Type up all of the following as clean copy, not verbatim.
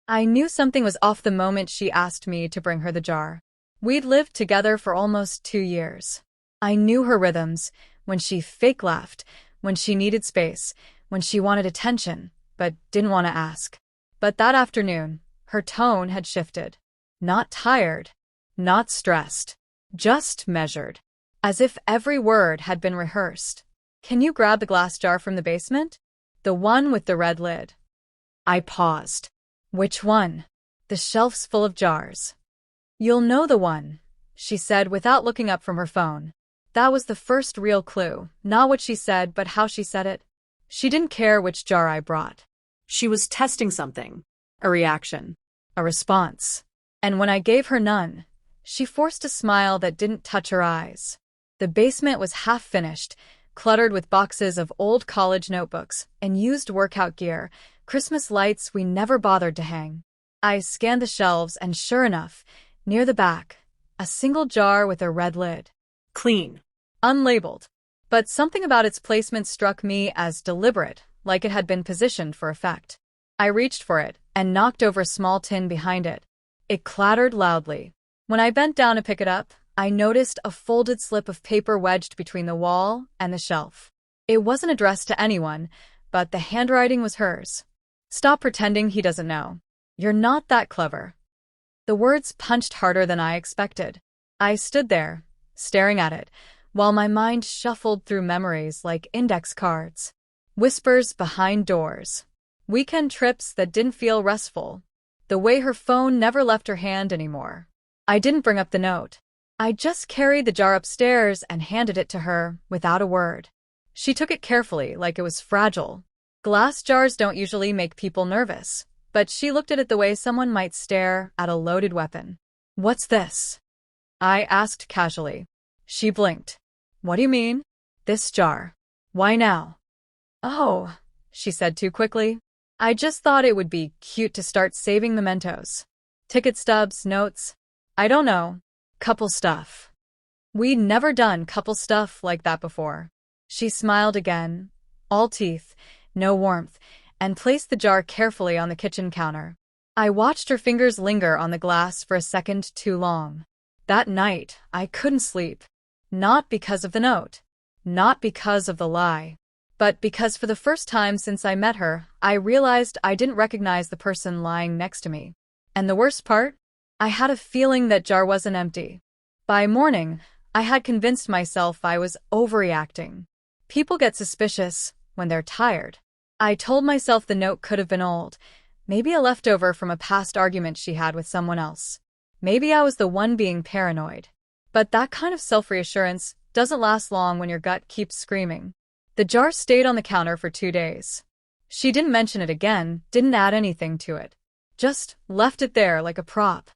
I knew something was off the moment she asked me to bring her the jar. We'd lived together for almost 2 years. I knew her rhythms, when she fake laughed, when she needed space, when she wanted attention, but didn't want to ask. But that afternoon, her tone had shifted. Not tired, not stressed, just measured. As if every word had been rehearsed. Can you grab the glass jar from the basement? The one with the red lid. I paused. Which one? The shelf's full of jars. You'll know the one, she said without looking up from her phone. That was the first real clue, not what she said, but how she said it. She didn't care which jar I brought. She was testing something. A reaction. A response. And when I gave her none, she forced a smile that didn't touch her eyes. The basement was half finished, cluttered with boxes of old college notebooks and used workout gear, Christmas lights we never bothered to hang. I scanned the shelves and sure enough, near the back, a single jar with a red lid. Clean. Unlabeled. But something about its placement struck me as deliberate, like it had been positioned for effect. I reached for it and knocked over a small tin behind it. It clattered loudly. When I bent down to pick it up, I noticed a folded slip of paper wedged between the wall and the shelf. It wasn't addressed to anyone, but the handwriting was hers. Stop pretending he doesn't know. You're not that clever. The words punched harder than I expected. I stood there, staring at it, while my mind shuffled through memories like index cards. Whispers behind doors. Weekend trips that didn't feel restful. The way her phone never left her hand anymore. I didn't bring up the note. I just carried the jar upstairs and handed it to her without a word. She took it carefully, like it was fragile. Glass jars don't usually make people nervous, but she looked at it the way someone might stare at a loaded weapon. What's this? I asked casually. She blinked. What do you mean? This jar. Why now? Oh, she said too quickly. I just thought it would be cute to start saving mementos. Ticket stubs, notes. I don't know. Couple stuff. We'd never done couple stuff like that before. She smiled again, all teeth, no warmth, and placed the jar carefully on the kitchen counter. I watched her fingers linger on the glass for a second too long. That night, I couldn't sleep. Not because of the note. Not because of the lie. But because for the first time since I met her, I realized I didn't recognize the person lying next to me. And the worst part? I had a feeling that jar wasn't empty. By morning, I had convinced myself I was overreacting. People get suspicious when they're tired. I told myself the note could have been old, maybe a leftover from a past argument she had with someone else. Maybe I was the one being paranoid. But that kind of self-reassurance doesn't last long when your gut keeps screaming. The jar stayed on the counter for 2 days. She didn't mention it again, didn't add anything to it. Just left it there like a prop.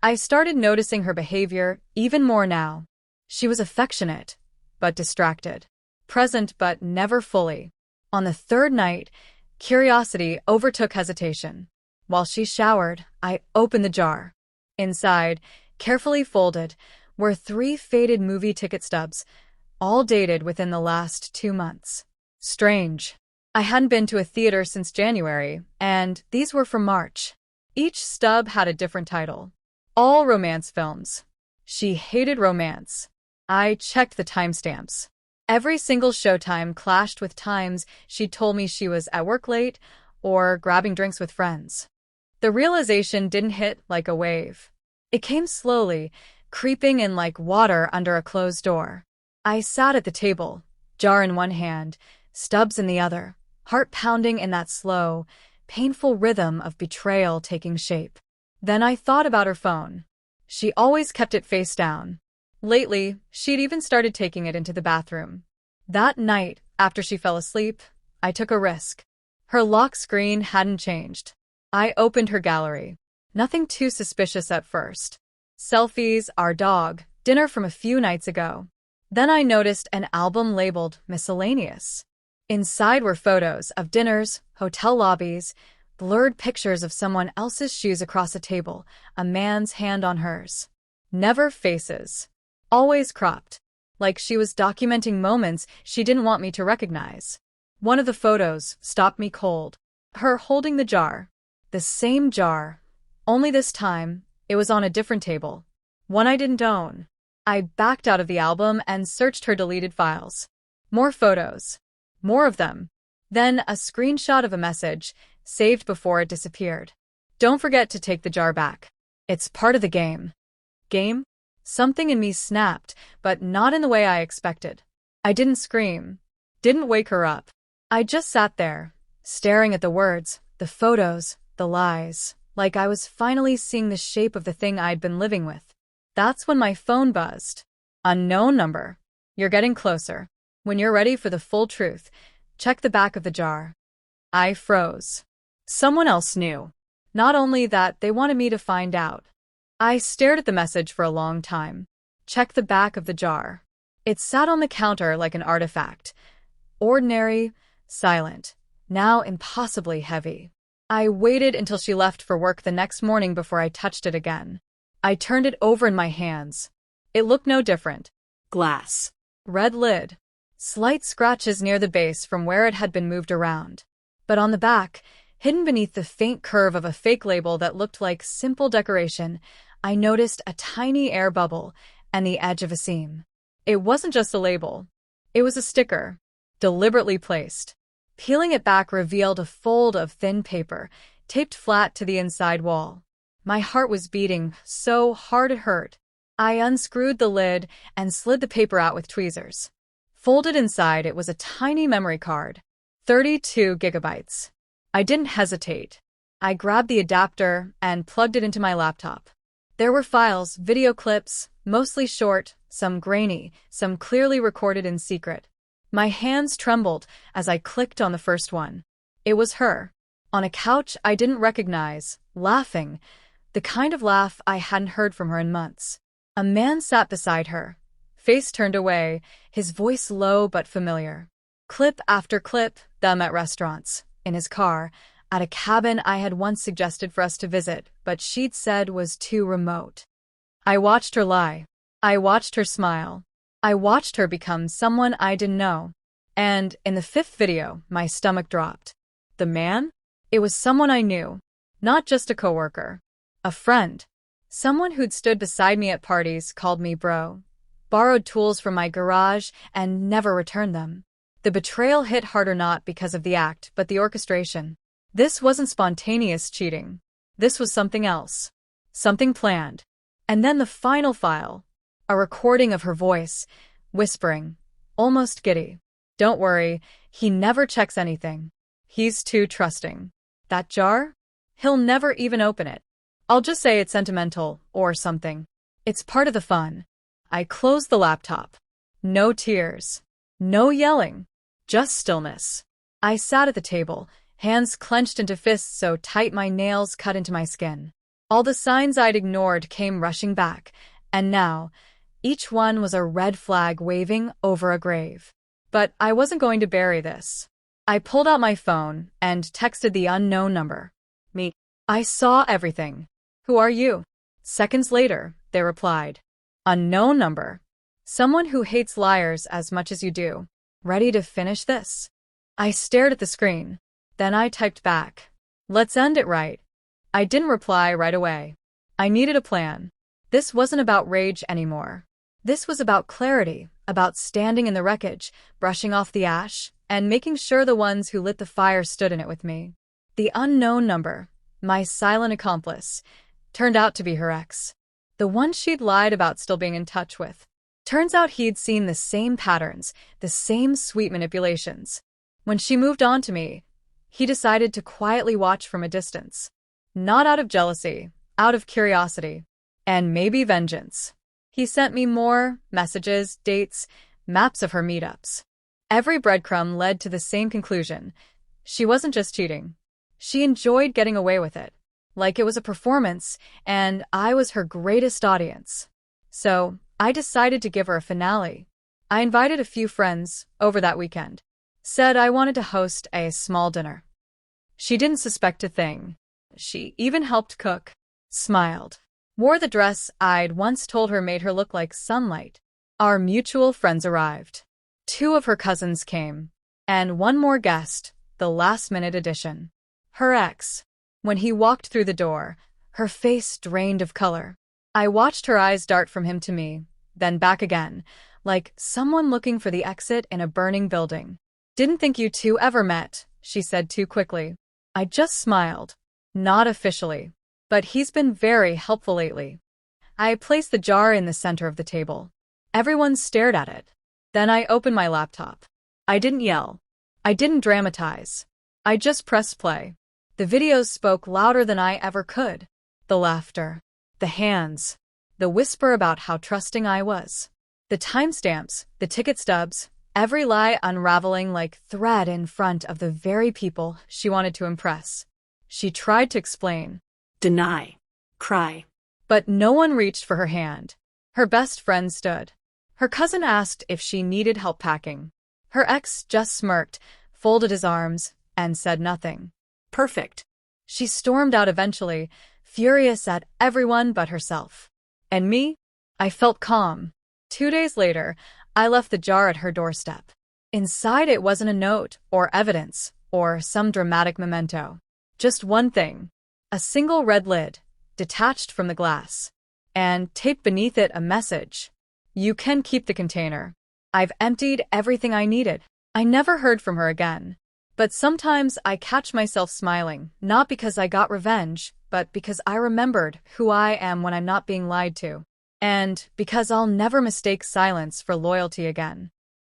I started noticing her behavior even more now. She was affectionate, but distracted. Present, but never fully. On the third night, curiosity overtook hesitation. While she showered, I opened the jar. Inside, carefully folded, were 3 faded movie ticket stubs, all dated within the last 2 months. Strange. I hadn't been to a theater since January, and these were from March. Each stub had a different title. All romance films. She hated romance. I checked the timestamps. Every single showtime clashed with times she'd told me she was at work late or grabbing drinks with friends. The realization didn't hit like a wave. It came slowly, creeping in like water under a closed door. I sat at the table, jar in one hand, stubs in the other, heart pounding in that slow, painful rhythm of betrayal taking shape. Then I thought about her phone. She always kept it face down. Lately, she'd even started taking it into the bathroom. That night, after she fell asleep, I took a risk. Her lock screen hadn't changed. I opened her gallery. Nothing too suspicious at first. Selfies, our dog, dinner from a few nights ago. Then I noticed an album labeled Miscellaneous. Inside were photos of dinners, hotel lobbies, blurred pictures of someone else's shoes across a table, a man's hand on hers. Never faces. Always cropped. Like she was documenting moments she didn't want me to recognize. One of the photos stopped me cold. Her holding the jar. The same jar. Only this time, it was on a different table. One I didn't own. I backed out of the album and searched her deleted files. More photos. More of them. Then a screenshot of a message, saved before it disappeared. Don't forget to take the jar back. It's part of the game. Game? Something in me snapped, but not in the way I expected. I didn't scream. Didn't wake her up. I just sat there, staring at the words, the photos, the lies, like I was finally seeing the shape of the thing I'd been living with. That's when my phone buzzed. Unknown number. You're getting closer. When you're ready for the full truth, check the back of the jar. I froze. Someone else knew. Not only that, they wanted me to find out. I stared at the message for a long time. Check the back of the jar. It sat on the counter like an artifact. Ordinary, silent, now impossibly heavy. I waited until she left for work the next morning before I touched it again. I turned it over in my hands. It looked no different. Glass. Red lid. Slight scratches near the base from where it had been moved around. But on the back, hidden beneath the faint curve of a fake label that looked like simple decoration, I noticed a tiny air bubble and the edge of a seam. It wasn't just a label. It was a sticker, deliberately placed. Peeling it back revealed a fold of thin paper, taped flat to the inside wall. My heart was beating so hard it hurt. I unscrewed the lid and slid the paper out with tweezers. Folded inside, it was a tiny memory card. 32 gigabytes. I didn't hesitate. I grabbed the adapter and plugged it into my laptop. There were files, video clips, mostly short, some grainy, some clearly recorded in secret. My hands trembled as I clicked on the first one. It was her. On a couch I didn't recognize, laughing, the kind of laugh I hadn't heard from her in months. A man sat beside her, face turned away, his voice low but familiar. Clip after clip, them at restaurants, in his car, at a cabin I had once suggested for us to visit, but she'd said was too remote. I watched her lie. I watched her smile. I watched her become someone I didn't know. And in the fifth video, my stomach dropped. The man? It was someone I knew. Not just a coworker. A friend. Someone who'd stood beside me at parties, called me bro, borrowed tools from my garage, and never returned them. The betrayal hit harder not because of the act, but the orchestration. This wasn't spontaneous cheating. This was something else. Something planned. And then the final file. A recording of her voice, whispering, almost giddy. Don't worry, he never checks anything. He's too trusting. That jar? He'll never even open it. I'll just say it's sentimental, or something. It's part of the fun. I closed the laptop. No tears. No yelling. Just stillness. I sat at the table, hands clenched into fists so tight my nails cut into my skin. All the signs I'd ignored came rushing back, and now, each one was a red flag waving over a grave. But I wasn't going to bury this. I pulled out my phone and texted the unknown number. Me. I saw everything. Who are you? Seconds later, they replied. Unknown number. Someone who hates liars as much as you do. Ready to finish this? I stared at the screen. Then I typed back. Let's end it right. I didn't reply right away. I needed a plan. This wasn't about rage anymore. This was about clarity, about standing in the wreckage, brushing off the ash, and making sure the ones who lit the fire stood in it with me. The unknown number, my silent accomplice, turned out to be her ex. The one she'd lied about still being in touch with. Turns out he'd seen the same patterns, the same sweet manipulations. When she moved on to me, he decided to quietly watch from a distance. Not out of jealousy, out of curiosity, and maybe vengeance. He sent me more messages, dates, maps of her meetups. Every breadcrumb led to the same conclusion. She wasn't just cheating. She enjoyed getting away with it. Like it was a performance, and I was her greatest audience. So, I decided to give her a finale. I invited a few friends over that weekend. Said I wanted to host a small dinner. She didn't suspect a thing. She even helped cook. Smiled. Wore the dress I'd once told her made her look like sunlight. Our mutual friends arrived. 2 of her cousins came. And one more guest, the last-minute addition. Her ex. When he walked through the door, her face drained of color. I watched her eyes dart from him to me, then back again, like someone looking for the exit in a burning building. "Didn't think you two ever met," she said too quickly. I just smiled. "Not officially. But he's been very helpful lately." I placed the jar in the center of the table. Everyone stared at it. Then I opened my laptop. I didn't yell. I didn't dramatize. I just pressed play. The videos spoke louder than I ever could. The laughter. The hands. The whisper about how trusting I was. The timestamps, the ticket stubs, every lie unraveling like thread in front of the very people she wanted to impress. She tried to explain. Deny. Cry. But no one reached for her hand. Her best friend stood. Her cousin asked if she needed help packing. Her ex just smirked, folded his arms, and said nothing. Perfect. She stormed out eventually, furious at everyone but herself. And me? I felt calm. 2 days later, I left the jar at her doorstep. Inside it wasn't a note, or evidence, or some dramatic memento. Just one thing. A single red lid, detached from the glass. And taped beneath it a message. "You can keep the container. I've emptied everything I needed." I never heard from her again. But sometimes I catch myself smiling, not because I got revenge, but because I remembered who I am when I'm not being lied to. And because I'll never mistake silence for loyalty again.